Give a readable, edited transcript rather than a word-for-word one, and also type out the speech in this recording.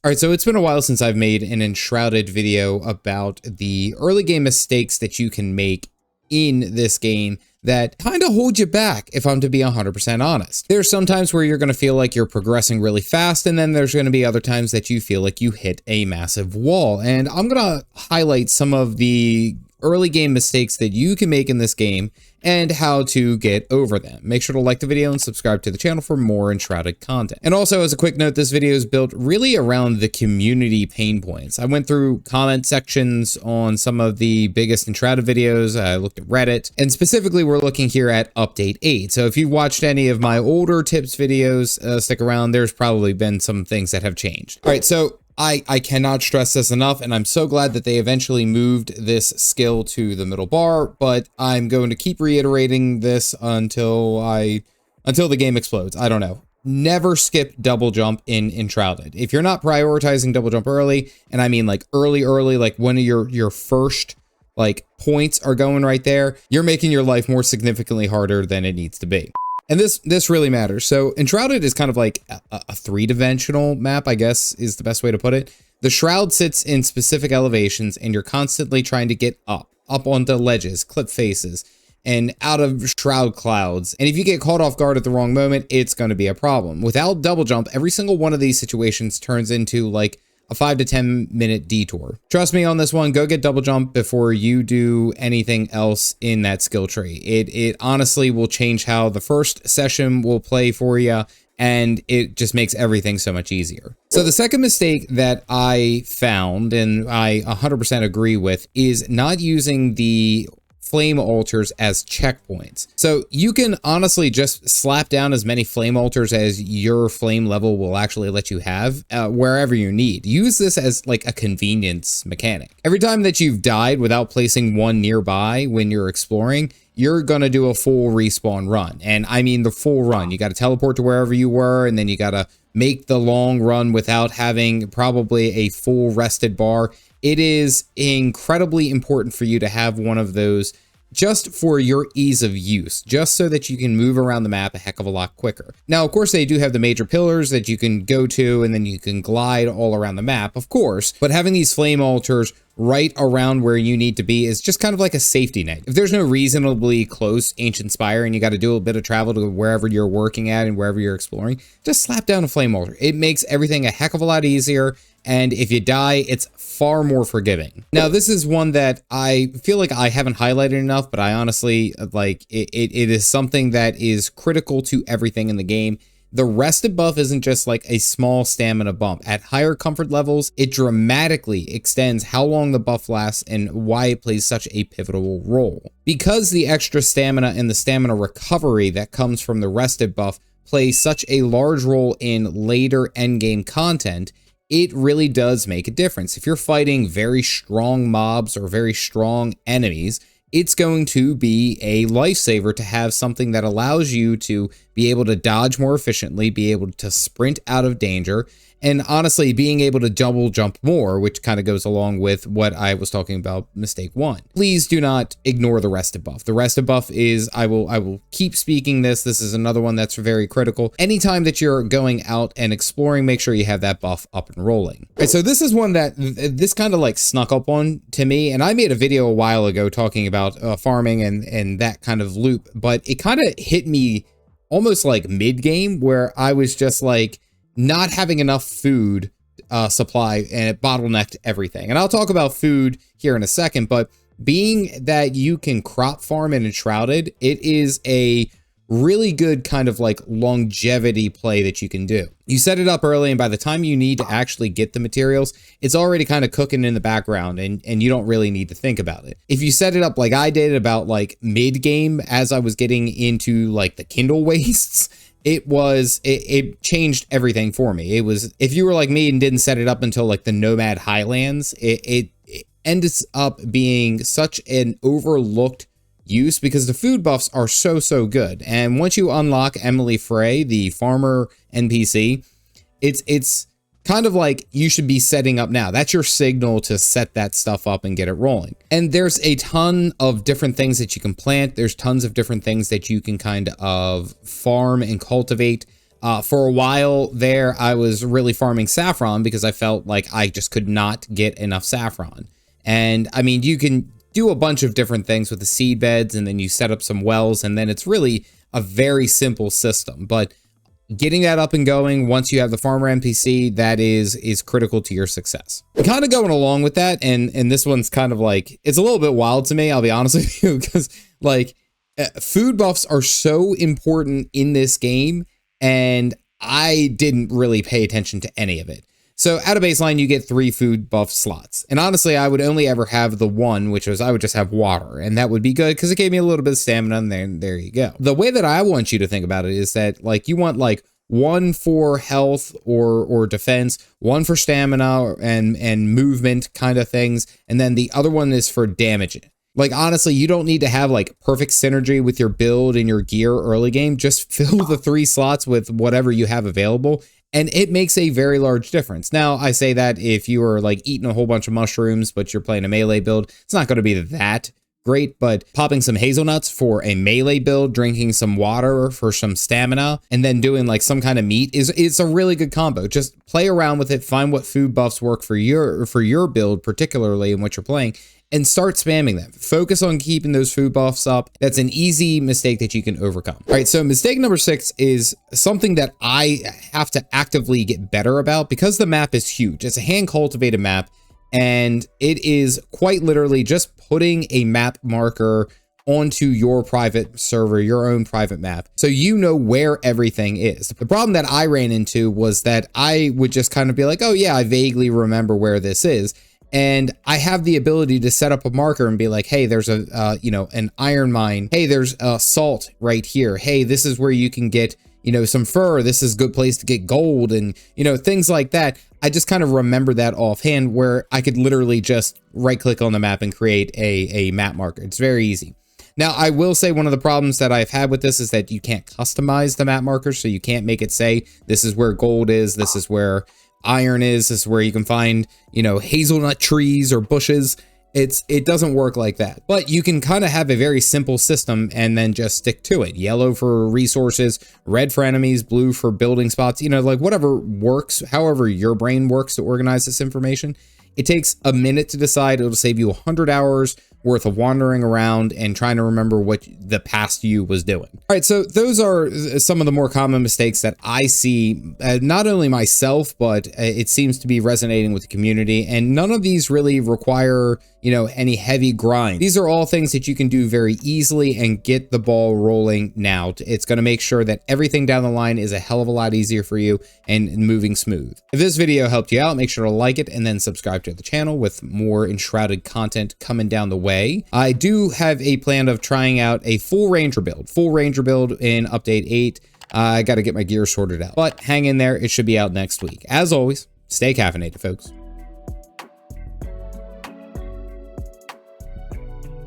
All right, so it's been a while since I've made an Enshrouded video about the early game mistakes that you can make in this game that kind of hold you back, if I'm to be 100% honest. There's some times where you're going to feel like you're progressing really fast, and then there's going to be other times that you feel like you hit a massive wall. And I'm going to highlight some of the early game mistakes that you can make in this game and how to get over them. Make sure to like the video and subscribe to the channel for more Enshrouded content. And also, as a quick note, this video is built really around the community pain points. I went through comment sections on some of the biggest Enshrouded videos. I looked at Reddit, and specifically we're looking here at update 8. So if you've watched any of my older tips videos, stick around. There's probably been some things that have changed. All right, so I cannot stress this enough, and I'm so glad that they eventually moved this skill to the middle bar, but I'm going to keep reiterating this until the game explodes. I don't know. Never skip double jump in Enshrouded. If you're not prioritizing double jump early, and I mean like early, like one of your first like points are going right there, you're making your life more significantly harder than it needs to be. And this really matters. So Enshrouded is kind of like a three-dimensional map, I guess is the best way to put it. The shroud sits in specific elevations, and you're constantly trying to get up onto ledges, cliff faces, and out of shroud clouds. And if you get caught off guard at the wrong moment, it's going to be a problem. Without double jump, every single one of these situations turns into like a 5 to 10 minute detour. Trust me on this one, go get double jump before you do anything else in that skill tree. It honestly will change how the first session will play for you, and it just makes everything so much easier. So the second mistake that I found, and I 100% agree with, is not using the flame altars as checkpoints. So you can honestly just slap down as many flame altars as your flame level will actually let you have wherever you need. Use this as like a convenience mechanic. Every time that you've died without placing one nearby when you're exploring, you're going to do a full respawn run. And I mean the full run. You got to teleport to wherever you were, and then you got to make the long run without having probably a full rested bar. It is incredibly important for you to have one of those just for your ease of use, just so that you can move around the map a heck of a lot quicker. Now, of course, they do have the major pillars that you can go to, and then you can glide all around the map, of course, but having these flame altars right around where you need to be is just kind of like a safety net. If there's no reasonably close ancient spire and you got to do a bit of travel to wherever you're working at and wherever you're exploring, just slap down a flame altar. It makes everything a heck of a lot easier, and if you die, it's far more forgiving. Now, this is one that I feel like I haven't highlighted enough, but I honestly, like, it is something that is critical to everything in the game. The rested buff isn't just like a small stamina bump. At higher comfort levels, it dramatically extends how long the buff lasts and why it plays such a pivotal role. Because the extra stamina and the stamina recovery that comes from the rested buff plays such a large role in later endgame content, it really does make a difference. If you're fighting very strong mobs or very strong enemies, it's going to be a lifesaver to have something that allows you to be able to dodge more efficiently, be able to sprint out of danger, and honestly, being able to double jump more, which kind of goes along with what I was talking about, mistake 1. Please do not ignore the rested buff. The rested buff is, I will keep speaking this. This is another one that's very critical. Anytime that you're going out and exploring, make sure you have that buff up and rolling. All right, so this is one that this kind of like snuck up on to me, and I made a video a while ago talking about farming and that kind of loop, but it kind of hit me almost like mid-game where I was just like, not having enough food supply, and it bottlenecked everything. And I'll talk about food here in a second, but being that you can crop farm in Enshrouded, it is a really good kind of like longevity play that you can do. You set it up early, and by the time you need to actually get the materials, it's already kind of cooking in the background, and you don't really need to think about it. If you set it up like I did about like mid-game as I was getting into like the Kindle wastes, it changed everything for me. It was, if you were like me and didn't set it up until like the Nomad Highlands, it ends up being such an overlooked use because the food buffs are so good. And once you unlock Emily Frey, the farmer NPC, it's kind of like you should be setting up now. That's your signal to set that stuff up and get it rolling. And there's a ton of different things that you can plant. There's tons of different things that you can kind of farm and cultivate. For a while there, I was really farming saffron because I felt like I just could not get enough saffron. And I mean, you can do a bunch of different things with the seed beds, and then you set up some wells, and then it's really a very simple system. But getting that up and going once you have the farmer NPC, that is critical to your success. Kind of going along with that, and this one's kind of like, it's a little bit wild to me, I'll be honest with you, because like food buffs are so important in this game, and I didn't really pay attention to any of it. So out of baseline, you get 3 food buff slots. And honestly, I would only ever have the one, which was I would just have water. And that would be good because it gave me a little bit of stamina, and then there you go. The way that I want you to think about it is that like you want like 1 for health or defense, 1 for stamina and movement kind of things. And then the other one is for damage. Like, honestly, you don't need to have like perfect synergy with your build and your gear early game. Just fill the 3 slots with whatever you have available, and it makes a very large difference. Now, I say that if you are like eating a whole bunch of mushrooms, but you're playing a melee build, it's not going to be that great, but popping some hazelnuts for a melee build, drinking some water for some stamina, and then doing like some kind of meat it's a really good combo. Just play around with it, find what food buffs work for your build, particularly in what you're playing, and start spamming them. Focus on keeping those food buffs up. That's an easy mistake that you can overcome. All right, so mistake number 6 is something that I have to actively get better about because the map is huge. It's a hand-cultivated map, and it is quite literally just putting a map marker onto your private server, your own private map, so you know where everything is. The problem that I ran into was that I would just kind of be like, oh yeah, I vaguely remember where this is. And I have the ability to set up a marker and be like, hey, there's a, you know, an iron mine. Hey, there's salt right here. Hey, this is where you can get, you know, some fur. This is a good place to get gold and, you know, things like that. I just kind of remember that offhand where I could literally just right click on the map and create a map marker. It's very easy. Now, I will say one of the problems that I've had with this is that you can't customize the map marker. So you can't make it say, this is where gold is. This is where iron is. This is where you can find, you know, hazelnut trees or bushes. It doesn't work like that, but you can kind of have a very simple system and then just stick to it. Yellow for resources, red for enemies, blue for building spots, you know, like whatever works, however your brain works to organize this information. It takes a minute to decide. It'll save you 100 hours worth of wandering around and trying to remember what the past you was doing. All right, so those are some of the more common mistakes that I see, not only myself, but it seems to be resonating with the community. And none of these really require, you know, any heavy grind. These are all things that you can do very easily and get the ball rolling now. It's going to make sure that everything down the line is a hell of a lot easier for you and moving smooth. If this video helped you out, make sure to like it and then subscribe to the channel with more Enshrouded content coming down the way. I do have a plan of trying out a full ranger build in update 8. I got to get my gear sorted out, but hang in there. It should be out next week. As always, stay caffeinated, folks.